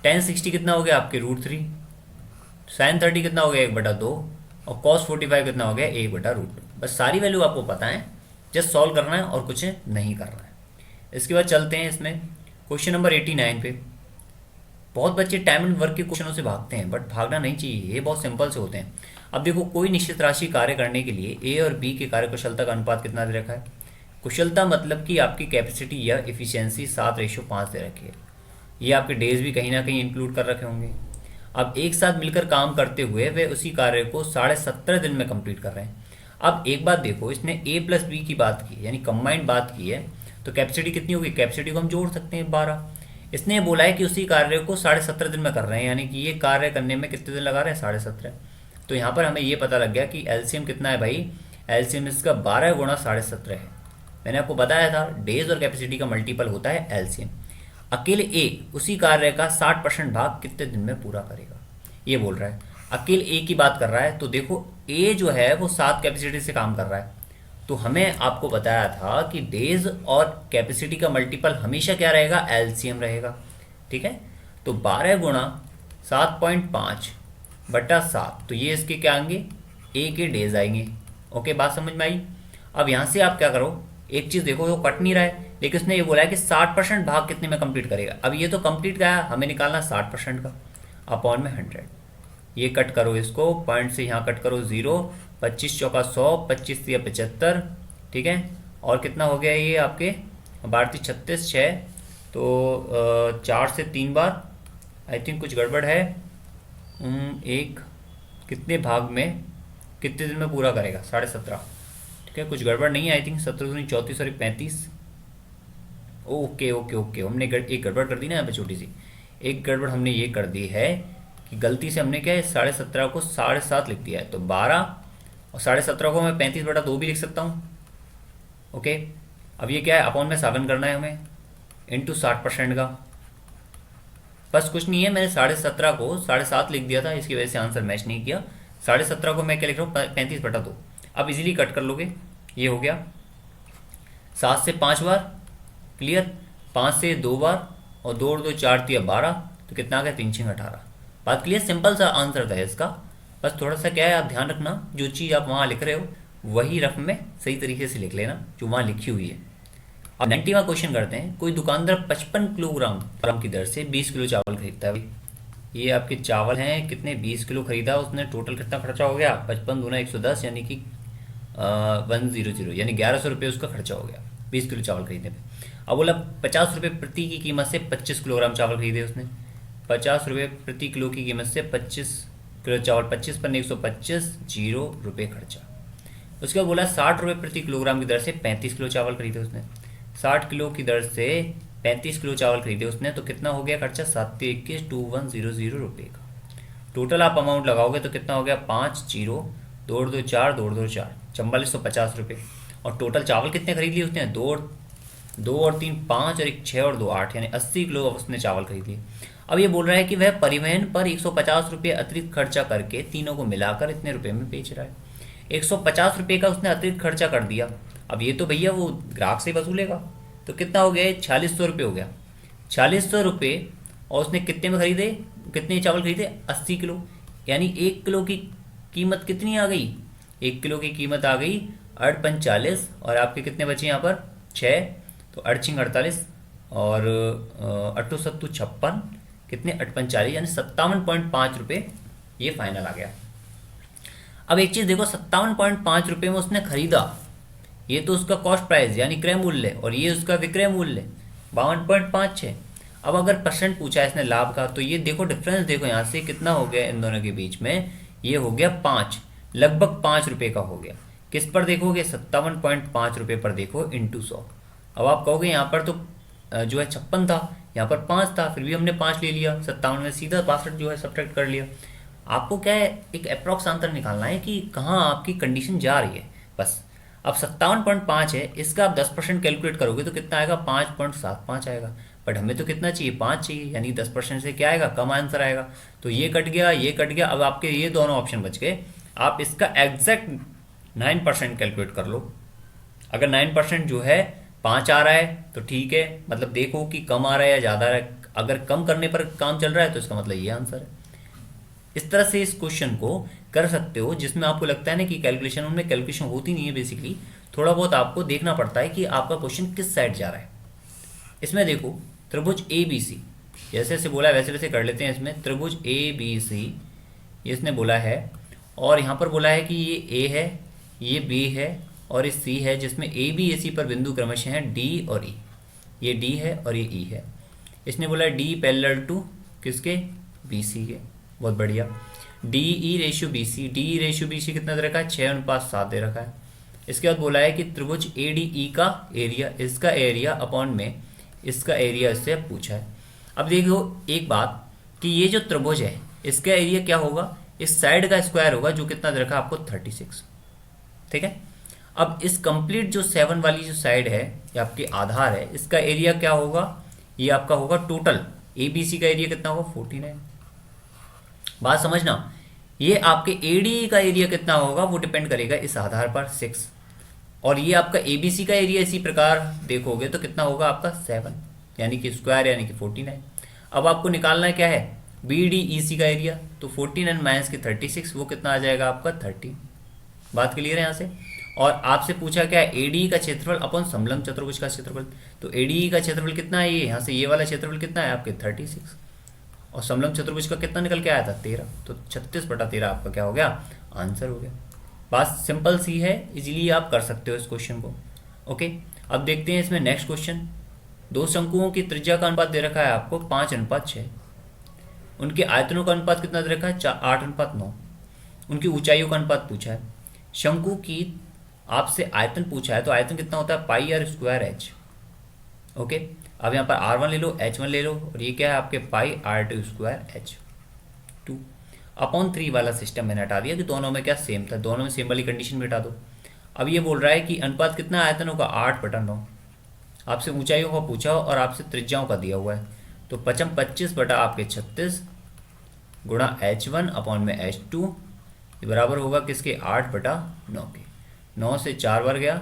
टेन 60 कितना हो गया आपके √3। साइन 30 कितना हो गया 1/2, और cos 45 कितना हो गया 1/√2। बस सारी वैल्यू आपको पता है, जस्ट सॉल्व करना है और कुछ नहीं करना है। इसके बाद चलते हैं इसमें क्वेश्चन नंबर 89 पे। बहुत बच्चे टाइम एंड वर्क के क्वेश्चनों से भागते हैं, बट भागना नहीं चाहिए, ये बहुत सिंपल से होते हैं। अब देखो कोई निश्चित राशि कार्य करने के लिए ए और बी के कार्य कुशलता का अनुपात कितना दे रखा है। कुशलता मतलब कि आपकी कैपेसिटी या इफिशियंसी 7:5 दे रखी है। ये आपके डेज भी कहीं ना कहीं इंक्लूड कर रखे होंगे। अब एक साथ मिलकर काम करते हुए वे उसी कार्य को 17.5 दिन में कंप्लीट कर रहे हैं। अब एक बात देखो, इसने ए प्लस बी की बात की यानी कंबाइंड बात की है, तो कैपेसिटी कितनी होगी, कैपेसिटी को हम जोड़ सकते हैं 12। इसने बोला है कि उसी कार्य को 17.5 दिन में कर रहे हैं, यानी कि ये कार्य करने में कितने दिन लगा रहे हैं, 17.5। तो यहाँ पर हमें ये पता लग गया कि एलसीएम कितना है भाई, एलसीएम इसका 12 गुणा 17.5 है। मैंने आपको बताया था डेज और कैपेसिटी का मल्टीपल होता है एलसीएम। अकेले ए उसी कार्य का 60% भाग कितने दिन में पूरा करेगा, ये बोल रहा है। अकेले ए की बात कर रहा है, तो देखो ए जो है वो 7 कैपेसिटी से काम कर रहा है, तो हमें आपको बताया था कि डेज और कैपेसिटी का मल्टीपल हमेशा क्या रहेगा, एलसीएम रहेगा। ठीक है, तो 12 गुणा 7.5/7, तो ये इसके क्या आएंगे, ए के डेज आएंगे। ओके, बात समझ में आई। अब यहाँ से आप क्या करो, एक चीज़ देखो, वो कट नहीं रहा है, लेकिन उसने ये बोला है कि 60% भाग कितने में कंप्लीट करेगा। अब ये तो कंप्लीट का है, हमें निकालना 60% का, अपॉन में 100। ये कट करो, इसको पॉइंट से यहाँ कट करो 0, 25 चौका 100, 25 या 75। ठीक है, और कितना हो गया ये आपके 12 36 6, तो 4 से 3 बार आई थिंक कुछ गड़बड़ है। एक कितने भाग में कितने दिन में पूरा करेगा, 17.5। ठीक है, कुछ गड़बड़ नहीं है, आई थिंक 17 34 और 35। ओके ओके ओके, हमने एक गड़बड़ कर दी ना यहाँ पे, छोटी सी एक गड़बड़ हमने ये कर दी है कि गलती से हमने क्या है 17.5 को 7.5 लिख दिया है, तो 12 और 17.5 को मैं 35/2 भी लिख सकता हूँ। ओके, अब ये क्या है, अपॉन में 7 करना है हमें, इंटू 60% का। बस कुछ नहीं है, मैंने 17.5 को 7.5 लिख दिया था, इसकी वजह से आंसर मैच नहीं किया। 17.5 को मैं क्या लिख रहा हूँ, 35/2। अब इजीली कट कर लोगे, ये हो गया 7 से 5 बार, क्लियर, 5 से 2 बार, और 2 और 2 4 3 12, तो कितना आ गया 3 6 18। बात क्लियर, सिंपल सा आंसर था इसका। बस थोड़ा सा क्या है, आप ध्यान रखना जो चीज़ आप वहाँ लिख रहे हो वही रफ में सही तरीके से लिख लेना जो वहाँ लिखी हुई है। अब 90वां क्वेश्चन करते हैं। कोई दुकानदार 55 किलोग्राम की दर से 20 किलो चावल खरीदता है। ये आपके चावल हैं, कितने 20 किलो खरीदा, उसने टोटल कितना खर्चा हो गया, 55 दूना 110 यानी कि 100 यानी 1100 रुपये उसका खर्चा हो गया 20 किलो चावल खरीदने पे। अब बोला 50 रुपये प्रति की कीमत से 25 किलोग्राम चावल खरीदे उसने। 50 रुपये प्रति किलो की कीमत से 25 किलो चावल, 25 पर 125, 0 रुपये खर्चा। उसके बाद बोला 60 रुपये प्रति किलोग्राम की दर से 35 किलो चावल खरीदे उसने। 60 किलो की दर से 35 किलो चावल खरीदे उसने, तो कितना हो गया खर्चा, 7 21 2100 रुपये का। टोटल आप अमाउंट लगाओगे तो कितना हो गया 5 0 2 2 4 2 2 4 4450 रुपये। और टोटल चावल कितने खरीद लिए उसने, 2 और 3 5 और 1 6 और 2 8, यानी 80 किलो उसने चावल खरीद लिए। अब ये बोल रहा है कि वह परिवहन पर 150 रुपये अतिरिक्त खर्चा करके तीनों को मिलाकर इतने रुपये में बेच रहा है। 150 रुपये का उसने अतिरिक्त खर्चा कर दिया। अब ये तो भैया वो ग्राहक से वसूलेगा, तो कितना हो गया 4600 रुपये हो गया। 4600 रुपये, और उसने कितने में खरीदे, कितने चावल खरीदे, 80 किलो, यानी 1 किलो की कीमत कितनी आ गई, 1 किलो की कीमत आ गई 8 और आपके कितने बचे यहाँ पर 6, तो 8 48 और 8 7 56, कितने 8 यानी 57.5 रुपये ये फाइनल आ गया। अब एक चीज़ देखो, 57.5 रुपये में उसने खरीदा, ये तो उसका कॉस्ट प्राइस यानी क्रय मूल्य, और ये उसका विक्रय मूल्य 52.56। अब अगर परसेंट पूछा है इसने लाभ का, तो ये देखो डिफरेंस देखो यहाँ से कितना हो गया इन दोनों के बीच में, ये हो गया 5, लगभग 5 रुपये का हो गया। किस पर देखोगे, 57.5 रुपये पर देखो इंटू 100। अब आप कहोगे यहाँ पर तो जो है 56 था, यहाँ पर 5 था, फिर भी हमने 5 ले लिया, 57 में सीधा 62 जो है सब्ट्रैक्ट कर लिया। आपको क्या है, एक अप्रॉक्स आंसर निकालना है कि कहाँ आपकी कंडीशन जा रही है, बस। अब 57.5 है, इसका आप 10% कैलकुलेट करोगे तो कितना आएगा, 5.75 आएगा। बट हमें तो कितना चाहिए, 5 चाहिए, यानी 10% से क्या आएगा, कम आंसर आएगा। तो ये कट गया, ये कट गया, अब आपके ये दोनों ऑप्शन बच गए। आप इसका एग्जैक्ट 9% कैलकुलेट कर लो। अगर 9% जो है 5 आ रहा है तो ठीक है, मतलब देखो कि कम आ रहा है या ज़्यादा आ रहा है। अगर कम करने पर काम चल रहा है तो इसका मतलब ये आंसर है। इस तरह से इस क्वेश्चन को कर सकते हो, जिसमें आपको लगता है ना कि कैलकुलेशन, उनमें कैलकुलेशन होती नहीं है बेसिकली, थोड़ा बहुत आपको देखना पड़ता है कि आपका क्वेश्चन किस साइड जा रहा है। इसमें देखो त्रिभुज ए बी सी, जैसे जैसे बोला है वैसे वैसे कर लेते हैं। इसमें त्रिभुज ए बी सी ये इसने बोला है, और यहाँ पर बोला है कि ये ए है, ये बी है और ये सी है, जिसमें ए बी ए सी पर बिंदु क्रमशः हैं डी और ई। ये डी है और ये ई है। इसने बोला है डी पैरेलल टू किसके, बी सी के। बहुत बढ़िया। D E ratio B C, D E ratio B C कितना दे रखा है, 6:7 दे रखा है। इसके बाद बोला है कि त्रिभुज ए डी ई का एरिया, इसका एरिया अपॉन में इसका एरिया इससे पूछा है। अब देखो एक बात कि ये जो त्रिभुज है इसका एरिया क्या होगा, इस साइड का स्क्वायर होगा, जो कितना दे रखा है आपको 36। ठीक है। अब इस कंप्लीट जो 7 वाली जो साइड है, ये आपके आधार है, इसका एरिया क्या होगा, ये आपका होगा टोटल ए बी सी का एरिया कितना होगा, 49। बात समझना, ये आपके एडी का एरिया कितना होगा वो डिपेंड करेगा इस आधार पर 6, और ये आपका एबीसी का एरिया इसी प्रकार देखोगे तो कितना होगा आपका 7, यानी कि स्क्वायर यानी कि 49। अब आपको निकालना क्या है, बी डी ई सी का एरिया, तो 49 माइनस के 36 वो कितना आ जाएगा आपका 30। बात क्लियर है यहाँ से। और आपसे पूछा क्या है, एडी का क्षेत्रफल अपन समलंब चतुर्भुज का क्षेत्रफल, तो एडी का क्षेत्रफल कितना है, ये यहाँ से ये वाला क्षेत्रफल कितना है आपके 36, और समलंब चतुर्भुज का कितना निकल के आया था 13, तो 36/13 आपका क्या हो गया, आंसर हो गया। बात सिंपल सी है, इजीली आप कर सकते हो इस क्वेश्चन को। ओके, अब देखते हैं इसमें नेक्स्ट क्वेश्चन। दो शंकुओं की त्रिज्या का अनुपात दे रखा है आपको 5:6, उनके आयतनों का अनुपात कितना दे रखा है 8:9, उनकी ऊंचाइयों का अनुपात पूछा है। शंकु की आपसे आयतन पूछा है, तो आयतन कितना होता है पाई आर स्क्वायर एच। ओके, अब यहाँ पर R1 ले लो, H1 ले लो, और ये क्या है आपके पाई R2 स्क्वायर H2 अपॉन 3 वाला सिस्टम मैंने हटा दिया कि दोनों में क्या सेम था, दोनों में सेम वाली कंडीशन भी हटा दो। अब ये बोल रहा है कि अनुपात कितना आयतनों का 8/9, आपसे ऊंचाइयों का पूछा और आपसे त्रिज्याओं का दिया हुआ है, तो 25 बटा आपके 36 गुणा H1 अपॉन में H2 ये बराबर होगा किसके 8/9 के। 9 से 4 बार गया,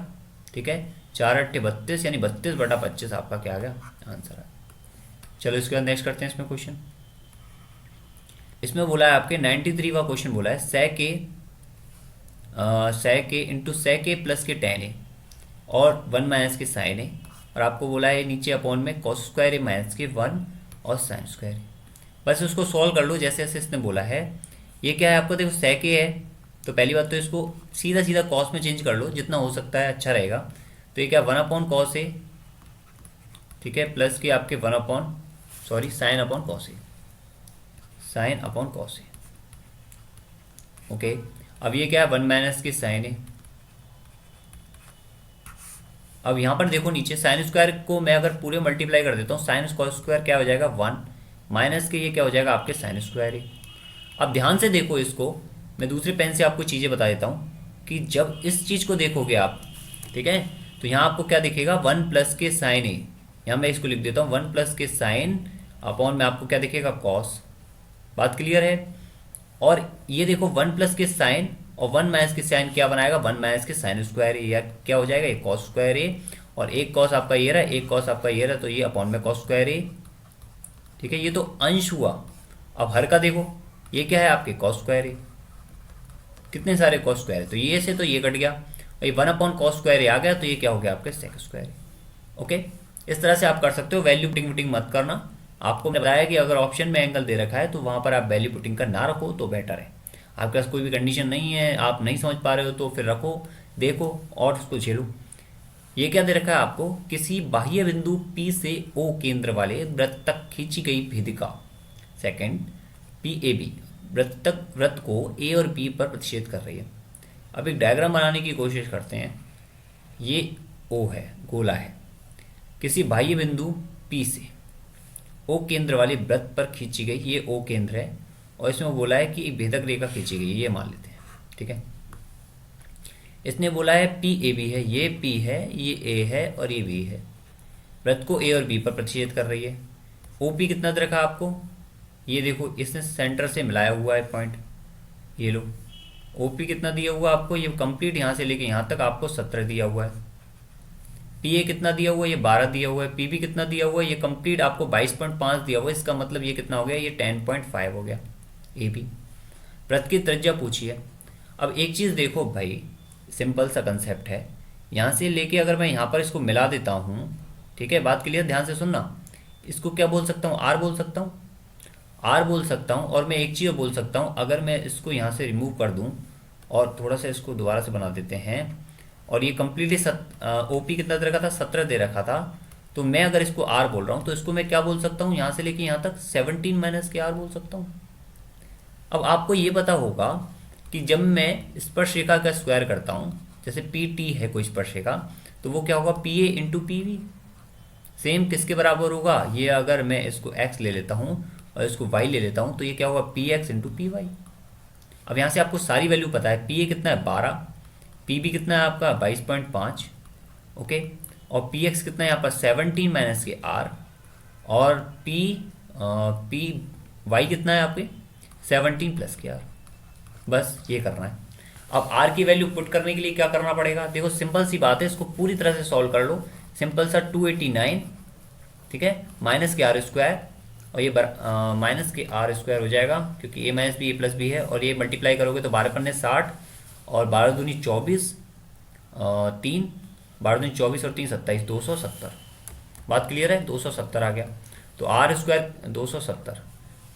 ठीक है, 4 8 32, यानी 32/25 आपका क्या आ गया, आंसर है। चलो इसके बाद नेक्स्ट करते हैं इसमें क्वेश्चन। इसमें बोला है आपके 93वां क्वेश्चन बोला है sec a into sec a plus के tan a और 1 माइनस के sin a, और आपको बोला है नीचे अपॉन में cos स्क्वायर a माइनस के 1 और sin स्क्वायर a। बस उसको सॉल्व कर लो जैसे जैसे इसने बोला है। ये क्या है आपको, देखो sec a है, तो पहली बात तो इसको सीधा सीधा cos में चेंज कर लो, जितना हो सकता है अच्छा रहेगा। तो ये क्या 1/cos a, ठीक है, प्लस के आपके sin upon cos a, sin upon cos a। Okay, अब ये क्या है 1 माइनस के sin a। अब यहाँ पर देखो नीचे साइन स्क्वायर को मैं अगर पूरे मल्टीप्लाई कर देता हूँ, साइन स्क्वायर क्या हो जाएगा 1 माइनस के ये क्या हो जाएगा आपके साइन स्क्वायर a। अब ध्यान से देखो इसको, मैं दूसरे पेन से आपको चीज़ें बता देता हूँ कि जब इस चीज़ को देखोगे आप, ठीक है, तो यहाँ आपको क्या दिखेगा 1 प्लस के साइन ए, यहाँ मैं इसको लिख देता हूँ 1 प्लस के साइन अपॉन में आपको क्या दिखेगा कॉस। बात क्लियर है। और ये देखो 1 प्लस के साइन और 1 माइनस के साइन क्या बनाएगा 1 माइनस के साइन स्क्वायर ए, या क्या हो जाएगा ये कॉस स्क्वायर ए, और एक कॉस आपका ये रहा, एक कॉस आपका ये रहा, तो ये अपॉन में कॉस स्क्वायर ए। ठीक है, ये तो अंश हुआ। अब हर का देखो, ये क्या है आपके कॉस स्क्वायर ए, कितने सारे कॉस स्क्वायर है, तो ये से तो ये कट गया, ये 1/cos स्क्वायर ए आ गया, तो ये क्या हो गया आपके sec स्क्वायर। ओके, इस तरह से आप कर सकते हो। वैल्यू पुटिंग मत करना। आपको मैंने बताया कि अगर ऑप्शन में एंगल दे रखा है तो वहाँ पर आप वैल्यू पुटिंग का ना रखो तो बेटर है। आपके पास कोई भी कंडीशन नहीं है, आप नहीं समझ पा रहे हो, तो फिर रखो, देखो और उसको झेलो। ये क्या दे रखा है आपको, किसी बाह्य बिंदु P से O केंद्र वाले वृत्त तक खींची गई भेदिका सेकंड PAB वृत्त को A और B पर प्रतिच्छेद कर रही है। अब एक डायग्राम बनाने की कोशिश करते हैं। ये ओ है, गोला है, किसी बाह्य बिंदु P से ओ केंद्र वाले वृत्त पर खींची गई, ये ओ केंद्र है, और इसमें वो बोला है कि एक भेदक रेखा खींची गई है, ये मान लेते हैं, ठीक है। इसने बोला है पी ए बी है, ये P है, ये A है और ये B है। वृत्त को A और B पर प्रतिच्छेद कर रही है। OP कितना दे रखा आपको, ये देखो इसने सेंटर से मिलाया हुआ है पॉइंट, ये लो। OP कितना दिया हुआ आपको, ये कंप्लीट यहाँ से लेके यहाँ तक आपको 17 दिया हुआ है। PA कितना दिया हुआ है, ये 12 दिया हुआ है। PB कितना दिया हुआ है, ये कंप्लीट आपको 22.5 दिया हुआ है। इसका मतलब ये कितना हो गया, ये 10.5 हो गया AB। वृत्त की त्रिज्या पूछी है। अब एक चीज़ देखो भाई, सिंपल सा कंसेप्ट है, यहाँ से लेके अगर मैं यहाँ पर इसको मिला देता हूँ, ठीक है, बात क्लियर, ध्यान से सुनना। इसको क्या बोल सकता हूँ, R बोल सकता हूँ, R बोल सकता हूँ। और मैं एक चीज़ बोल सकता हूँ, अगर मैं इसको यहाँ से रिमूव कर दूँ और थोड़ा सा इसको दोबारा से बना देते हैं, और ये कम्प्लीटली OP कितना दे रखा था, 17 दे रखा था, तो मैं अगर इसको R बोल रहा हूँ तो इसको मैं क्या बोल सकता हूँ, यहाँ से लेके यहाँ तक 17 माइनस के R बोल सकता हूँ। अब आपको ये पता होगा कि जब मैं स्पर्श रेखा का स्क्वायर करता हूँ, जैसे PT है कोई स्पर्श रेखा, तो वो क्या होगा, PA इंटू PB। सेम किसके बराबर होगा, ये अगर मैं इसको x ले लेता हूँ और इसको y ले लेता हूँ, तो ये क्या होगा, PX इंटू PY। अब यहाँ से आपको सारी वैल्यू पता है, PA कितना है 12, PB कितना है आपका 22.5, ओके, और PX कितना है यहाँ पर 17 माइनस के R, और PY कितना है आपके 17 प्लस के R। बस ये करना है। अब R की वैल्यू पुट करने के लिए क्या करना पड़ेगा, देखो सिंपल सी बात है, इसको पूरी तरह से सॉल्व कर लो। सिंपल सा 289, ठीक है, माइनस के R स्क्वायर, और ये माइनस के R स्क्वायर हो जाएगा, क्योंकि A minus B A plus B है, और ये मल्टीप्लाई करोगे तो 12 पन्ने 60, और 12 दूनी 24, 3, 12 दूनी 24 और 3 27, 270। बात क्लियर है, 270 आ गया। तो R स्क्वायर 270,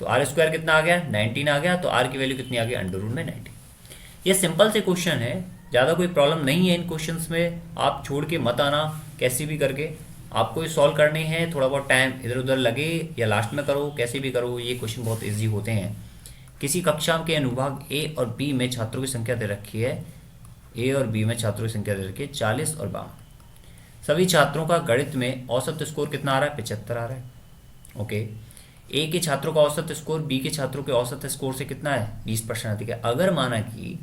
तो R स्क्वायर कितना आ गया, 19 आ गया। तो R की वैल्यू कितनी आ गई, अंडर रूट में 19। ये सिंपल से क्वेश्चन है, ज़्यादा कोई प्रॉब्लम नहीं है इन क्वेश्चंस में, आप छोड़ के मत आना कैसे भी करके, आपको ये सॉल्व करने हैं। थोड़ा बहुत टाइम इधर उधर लगे या लास्ट में करो, कैसे भी करो, ये क्वेश्चन बहुत इजी होते हैं। किसी कक्षा के अनुभाग A और B में छात्रों की संख्या दे रखी है, A और B में छात्रों की संख्या दे रखी है 40 और 52। सभी छात्रों का गणित में औसत स्कोर कितना आ रहा है, 75 आ रहा है, ओके। A के छात्रों का औसत स्कोर B के छात्रों के औसत स्कोर से कितना है, 20% अधिक है। अगर माना कि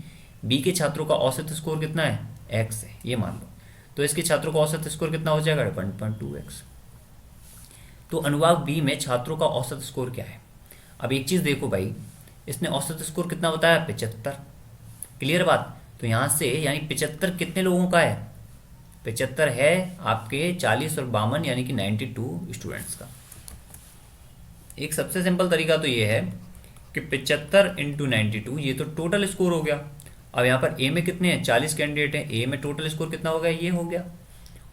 B के छात्रों का औसत स्कोर कितना है, X है, ये मान लो, तो इसके छात्रों का औसत स्कोर कितना हो जाएगा, 1.2x। तो अनुभाग B में छात्रों का औसत स्कोर क्या है। अब एक चीज़ देखो भाई, इसने औसत स्कोर कितना बताया, 75, क्लियर बात। तो यहाँ से यानी 75 कितने लोगों का है, 75 है आपके 40 और 52 यानी कि 92 स्टूडेंट्स का। एक सबसे सिंपल तरीका तो ये है कि 75 इंटू 92, ये तो टोटल स्कोर हो गया। अब यहाँ पर A में कितने हैं, 40 कैंडिडेट हैं, A में टोटल स्कोर कितना हो गया, ये हो गया,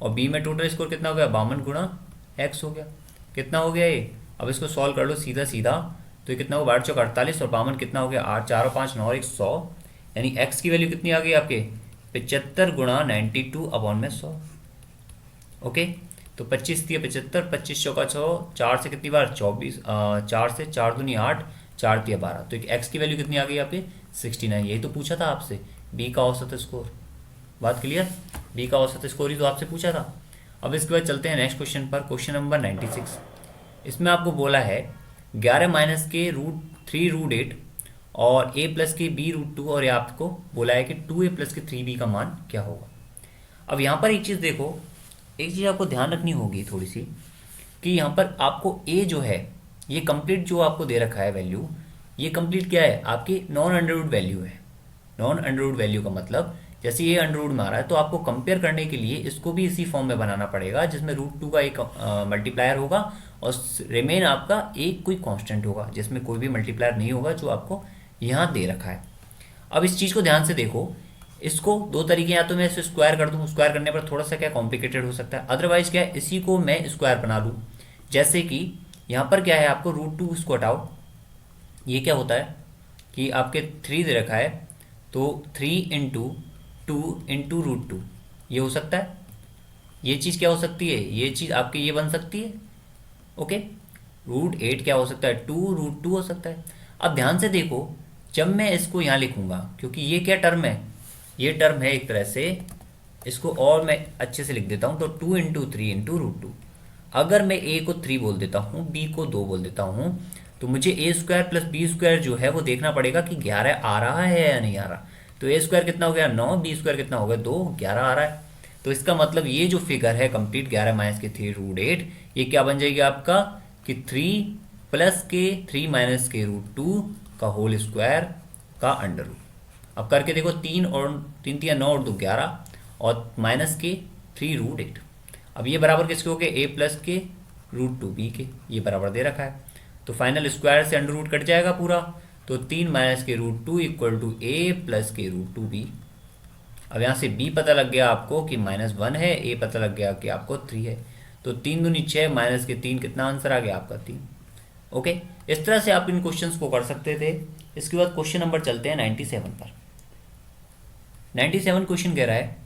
और B में टोटल स्कोर कितना हो गया, 52 गुणा x हो गया, कितना हो गया ये। अब इसको सॉल्व कर लो सीधा सीधा, तो ये कितना होगा, 8 चौक 48 और 52 कितना हो गया, 8 4 और 5 9 और 1 100, यानी x की वैल्यू कितनी आ गई आपके, 75 गुणा 92 अपॉन में 100, ओके। तो 25 दिया 75, 25 चौका 100, 4 से कितनी बार 24, 4 से 4 दूनी 8, 4 दिया 12, तो x की वैल्यू कितनी आ गई आपके 69। यही तो पूछा था आपसे, B का औसत स्कोर। बात क्लियर, B का औसत स्कोर ही तो आपसे पूछा था। अब इसके बाद चलते हैं नेक्स्ट क्वेश्चन पर, क्वेश्चन नंबर 96। इसमें आपको बोला है 11 माइनस के √3 √8 और a प्लस के b√2, और ये आपको बोला है कि 2a प्लस के 3b का मान क्या होगा। अब यहाँ पर एक चीज़ देखो, एक चीज़ आपको ध्यान रखनी होगी थोड़ी सी, कि यहाँ पर आपको a जो है, ये कंप्लीट जो आपको दे रखा है वैल्यू, ये कंप्लीट क्या है, आपकी नॉन अंडर रूट वैल्यू है। नॉन अंडर रूट वैल्यू का मतलब जैसे ये अंडर रूट में आ रहा है, तो आपको कंपेयर करने के लिए इसको भी इसी फॉर्म में बनाना पड़ेगा, जिसमें √2 का एक मल्टीप्लायर होगा और रिमेन आपका एक कोई कांस्टेंट होगा, जिसमें कोई भी मल्टीप्लायर नहीं होगा, जो आपको यहाँ दे रखा है। अब इस चीज़ को ध्यान से देखो, इसको दो तरीके, या तो मैं इसे स्क्वायर कर दूँ, स्क्वायर करने पर थोड़ा सा क्या कॉम्प्लिकेटेड हो सकता है, अदरवाइज क्या है, इसी को मैं स्क्वायर बना लूँ। जैसे कि यहाँ पर क्या है, आपको √2 इसको हटाओ, ये क्या होता है कि आपके 3 दे रखा है, तो 3 इंटू 2 इंटू √2 ये हो सकता है। ये चीज़ क्या हो सकती है, ये चीज़ आपकी ये बन सकती है, ओके। √8 क्या हो सकता है, 2 √2 हो सकता है। अब ध्यान से देखो, जब मैं इसको यहाँ लिखूंगा, क्योंकि ये क्या टर्म है, ये टर्म है एक तरह से, इसको और मैं अच्छे से लिख देता हूँ, तो 2 × 3 × √2। अगर मैं ए को 3 बोल देता हूँ, बी को 2 बोल देता हूँ, तो मुझे a² + b² जो है वो देखना पड़ेगा कि 11 आ रहा है या नहीं आ रहा। तो a² कितना हो गया 9, b² कितना हो गया 2, 11 आ रहा है। तो इसका मतलब ये जो फिगर है कंप्लीट 11 - के 3 √8, ये क्या बन जाएगी आपका कि 3 + के 3 - के √2 का होल स्क्वायर का अंडर रूट। अब करके देखो, 3 और 3 × 9 और 2 11 और माइनस के 3 √8। अब ये बराबर किसके हो गए, a + के √2 b के, ये बराबर दे रखा है। तो फाइनल स्क्वायर से अंडर रूट कट जाएगा पूरा, तो 3 - के √2 = a + के √2 b। अब यहाँ से b पता लग गया आपको कि -1 है, a पता लग गया कि आपको 3 है। तो 3 दूनी 6 माइनस के 3 कितना आंसर आ गया आपका 3। ओके, इस तरह से आप इन क्वेश्चंस को कर सकते थे। इसके बाद क्वेश्चन नंबर चलते हैं 97 पर। 97 क्वेश्चन कह रहा है,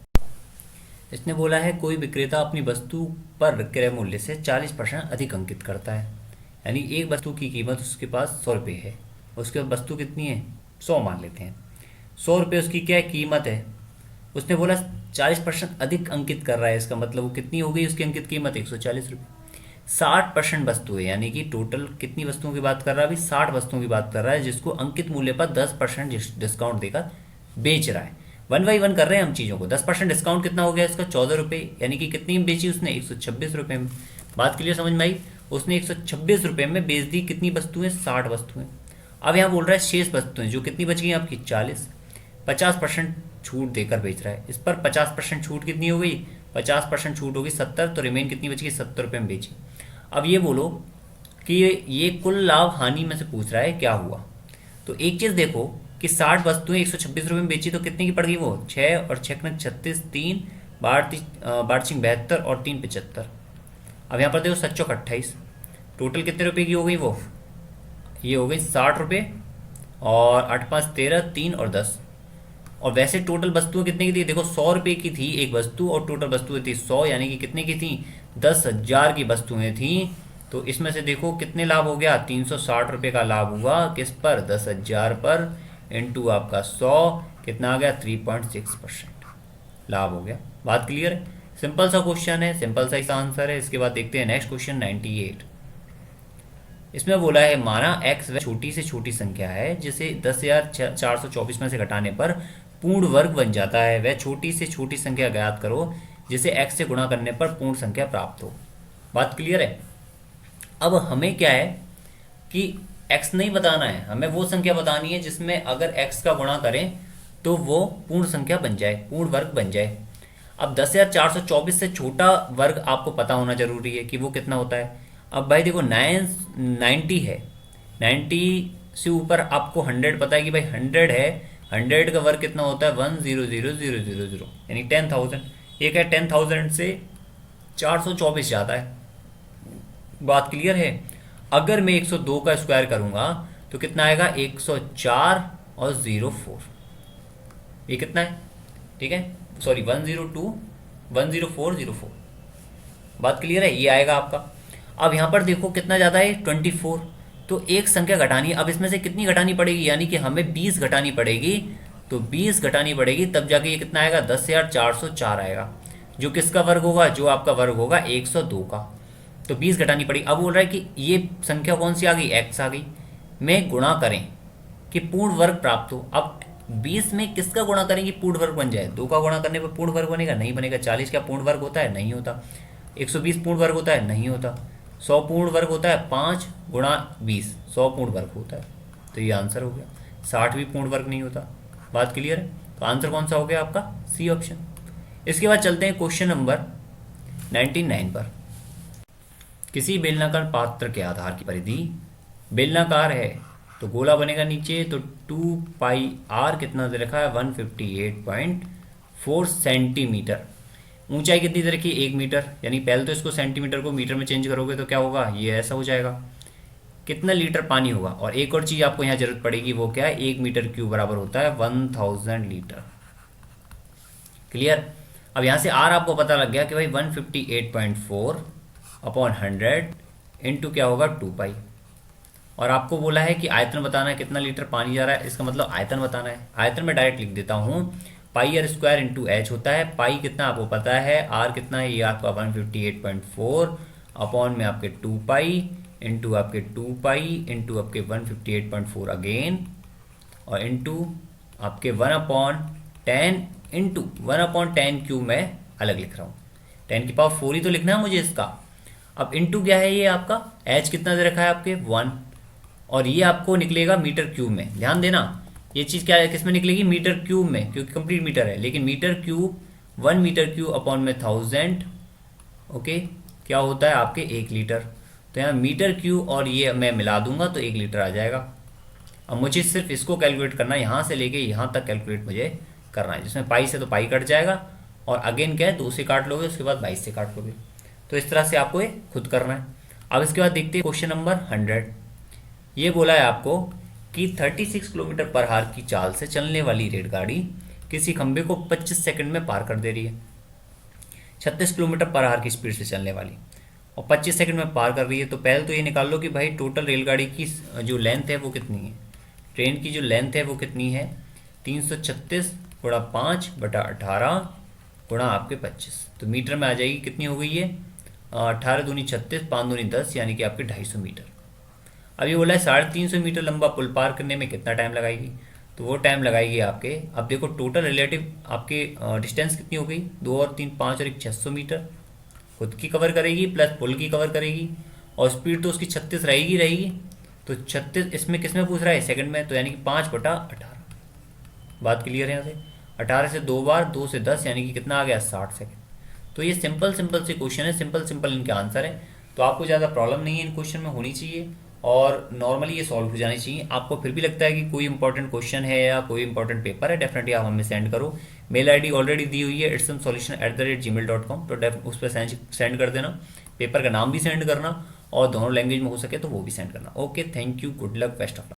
इसने बोला है कोई विक्रेता अपनी वस्तु पर क्रय मूल्य से 40% अधिक अंकित करता है। यानी एक वस्तु की कीमत उसके पास 100 रुपये है, उसके पास वस्तु कितनी है 100 मान लेते हैं, 100 रुपये उसकी क्या है कीमत है। उसने बोला 40% अधिक अंकित कर रहा है, इसका मतलब वो कितनी हो गई उसकी अंकित कीमत 140 रुपये। 60% वस्तु है, यानी कि टोटल कितनी वस्तुओं की बात कर रहा है, अभी 60 वस्तुओं की बात कर रहा है, जिसको अंकित मूल्य पर 10% डिस्काउंट देकर बेच रहा है। 1 बाई 1 कर रहे हैं हम चीज़ों को। 10% डिस्काउंट कितना हो गया इसका 14 रुपये, यानी कि कितनी में बेची उसने 126 रुपये में। बात क्लियर समझ में आई। उसने 126 रुपये में बेच दी कितनी वस्तुएं, 60 वस्तुएं। अब यहाँ बोल रहा है शेष वस्तुएं जो कितनी बच गई आपकी 40, 50% छूट देकर बेच रहा है। इस पर 50% छूट कितनी हो गई, 50% छूट होगी 70, तो रिमेन कितनी बच गई 70 रुपये में बेची। अब ये बोलो कि ये कुल लाभ हानि में से पूछ रहा है क्या हुआ। तो एक चीज़ देखो कि 60 वस्तुएं 126 रुपये में बेची तो कितने की पड़ गई वो 6 और 6 × 36, 3 8 72 और 3 75। अब यहाँ पर देखो 7 × 28, टोटल कितने रुपए की हो गई वो, ये हो गई 60 रुपये और 8 × 5 13, 3 और 10। और वैसे टोटल वस्तुएं कितने की थी देखो, 100 रुपये की थी एक वस्तु और टोटल वस्तुएं थी 100, यानी कि कितने की थी 10,000 की वस्तुएं थी। तो इसमें से देखो कितने लाभ हो गया 360 रुपये का लाभ हुआ किस पर 10,000 पर, इंटू आपका 100 कितना आ गया 3.6% लाभ हो गया। बात क्लियर है। सिंपल सा क्वेश्चन है, सिंपल सा इसका आंसर है। इसके बाद देखते हैं नेक्स्ट क्वेश्चन 98। इसमें बोला है माना x वह छोटी से छोटी संख्या है जिसे 10,424 में से घटाने पर पूर्ण वर्ग बन जाता है। वह छोटी से छोटी संख्या ज्ञात करो जिसे x से गुणा करने पर पूर्ण संख्या प्राप्त हो। बात क्लियर है। अब हमें क्या है कि x नहीं बताना है, हमें वो संख्या बतानी है जिसमें अगर x का गुणा करें तो वो पूर्ण संख्या बन जाए, पूर्ण वर्ग बन जाए। अब 10,424 से छोटा वर्ग आपको पता होना जरूरी है कि वो कितना होता है। अब भाई देखो 90 है, 90 से ऊपर आपको 100 पता है कि भाई 100 है, 100 का वर्ग कितना होता है 1,000,000, यानी 10,000। एक है 10,000 से 424 जाता है। बात क्लियर है। अगर मैं 102 का स्क्वायर करूंगा तो कितना आएगा 104 और 04, ये कितना है ठीक है, सॉरी 102 10404। बात क्लियर है, ये आएगा आपका। अब यहाँ पर देखो कितना ज़्यादा है 24, तो एक संख्या घटानी है। अब इसमें से कितनी घटानी पड़ेगी, यानी कि हमें 20 घटानी पड़ेगी। तो 20 घटानी पड़ेगी तब जाके ये कितना आएगा 10,404 आएगा, जो किसका वर्ग होगा, जो आपका वर्ग होगा 102 का। तो 20 घटानी पड़ी। अब बोल रहा है कि ये संख्या कौन सी आ गई x आ गई, में गुणा करें कि पूर्ण वर्ग प्राप्त हो। अब 20 में किसका गुणा करेंगे पूर्ण वर्ग बन जाए, 2 का गुणा करने पर पूर्ण वर्ग बनेगा, नहीं बनेगा। 40 क्या पूर्ण वर्ग होता है, नहीं होता। 120 पूर्ण वर्ग होता है, नहीं होता। 100 पूर्ण वर्ग होता है, 5 × 20 100 पूर्ण वर्ग होता है। तो ये आंसर हो गया। 60 भी पूर्ण वर्ग नहीं होता। बात क्लियर है। तो आंसर कौन सा हो गया आपका, सी ऑप्शन। इसके बाद चलते हैं क्वेश्चन नंबर 99 पर। किसी बेलनाकार पात्र के आधार की परिधि बेलनाकार है तो गोला बनेगा नीचे, तो 2πr कितना दे रखा है 158.4 सेंटीमीटर। ऊंचाई कितनी दे रखी है 1 मीटर, यानी पहले तो इसको सेंटीमीटर को मीटर में चेंज करोगे तो क्या होगा, ये ऐसा हो जाएगा। कितना लीटर पानी होगा, और एक और चीज़ आपको यहाँ जरूरत पड़ेगी, वो क्या है 1 मीटर क्यूब बराबर होता है 1000 लीटर। क्लियर। अब यहाँ से आर आपको पता लग गया कि भाई 158.4/100 इंटू क्या होगा 2π। और आपको बोला है कि आयतन बताना है कितना लीटर पानी जा रहा है, इसका मतलब आयतन बताना है। आयतन में डायरेक्ट लिख देता हूँ, पाई आर स्क्वायर इंटू एच होता है। पाई कितना आपको पता है, आर कितना है, ये आपका 158.4 अपॉन में आपके 2 पाई इंटू आपके 2 पाई इंटू आपके 158.4 अगेन और इंटू आपके 1/10 इंटू 1/10 क्यों मैं अलग लिख रहा हूँ, 10 की पावर 4 ही तो लिखना है मुझे इसका। अब इंटू क्या है ये आपका, एच कितना दे रखा है आपके 1, और ये आपको निकलेगा मीटर क्यूब में। ध्यान देना ये चीज़ क्या है, किस में निकलेगी, मीटर क्यूब में, क्योंकि कंप्लीट मीटर है। लेकिन meter cube 1 meter cube upon में 1000 ओके क्या होता है आपके 1 लीटर। तो यहाँ मीटर क्यूब और ये मैं मिला दूंगा तो 1 लीटर आ जाएगा। अब मुझे सिर्फ इसको कैलकुलेट करना है, यहाँ से लेके यहाँ तक कैलकुलेट मुझे करना है, जिसमें पाई से तो पाई कट जाएगा और अगेन क्या है 2 से काट लोगे, उसके बाद 22 से काट लोगे। तो इस तरह से आपको ये खुद करना है। अब इसके बाद देखते हैं क्वेश्चन नंबर 100। ये बोला है आपको कि 36 किलोमीटर पर आवर की चाल से चलने वाली रेलगाड़ी किसी खंबे को 25 सेकंड में पार कर दे रही है। 36 किलोमीटर पर आवर की स्पीड से चलने वाली और 25 सेकंड में पार कर रही है। तो पहले तो ये निकाल लो कि भाई टोटल रेलगाड़ी की जो लेंथ है वो कितनी है, ट्रेन की जो लेंथ है वो कितनी है, 336 गुणा 5/18 गुणा आपके 25। तो मीटर में आ जाएगी, कितनी हो गई है, 18 दूनी 36, 5 दूनी 10, यानी कि आपके 250 मीटर। अब ये बोला है 350 मीटर लंबा पुल पार करने में कितना टाइम लगाएगी, तो वो टाइम लगाएगी आपके, अब देखो टोटल रिलेटिव आपके डिस्टेंस कितनी हो गई, 2 और 3 5 और 1 600 मीटर खुद की कवर करेगी प्लस पुल की कवर करेगी, और स्पीड तो उसकी 36 रहेगी। तो 36 इसमें किस में पूछ रहा है, सेकंड में, तो यानी कि 5/18। बात क्लियर है यहाँ से, 18 से 2 बार 2 से 10 यानी कि कितना आ गया 60 सेकंड। तो ये सिंपल से क्वेश्चन है, सिंपल इनके आंसर है। तो आपको ज़्यादा प्रॉब्लम नहीं है इन क्वेश्चन में होनी चाहिए और नॉर्मली ये सॉल्व हो जानी चाहिए। आपको फिर भी लगता है कि कोई इंपॉर्टेंट क्वेश्चन है या कोई इंपॉर्टेंट पेपर है, डेफिनेटली आप हमें सेंड करो। मेल आईडी ऑलरेडी दी हुई है itsomesolution@gmail.com, तो उस पर सेंड कर देना। पेपर का नाम भी सेंड करना और दोनों लैंग्वेज में हो सके तो वो भी सेंड करना। Okay, thank you, good luck, best of luck.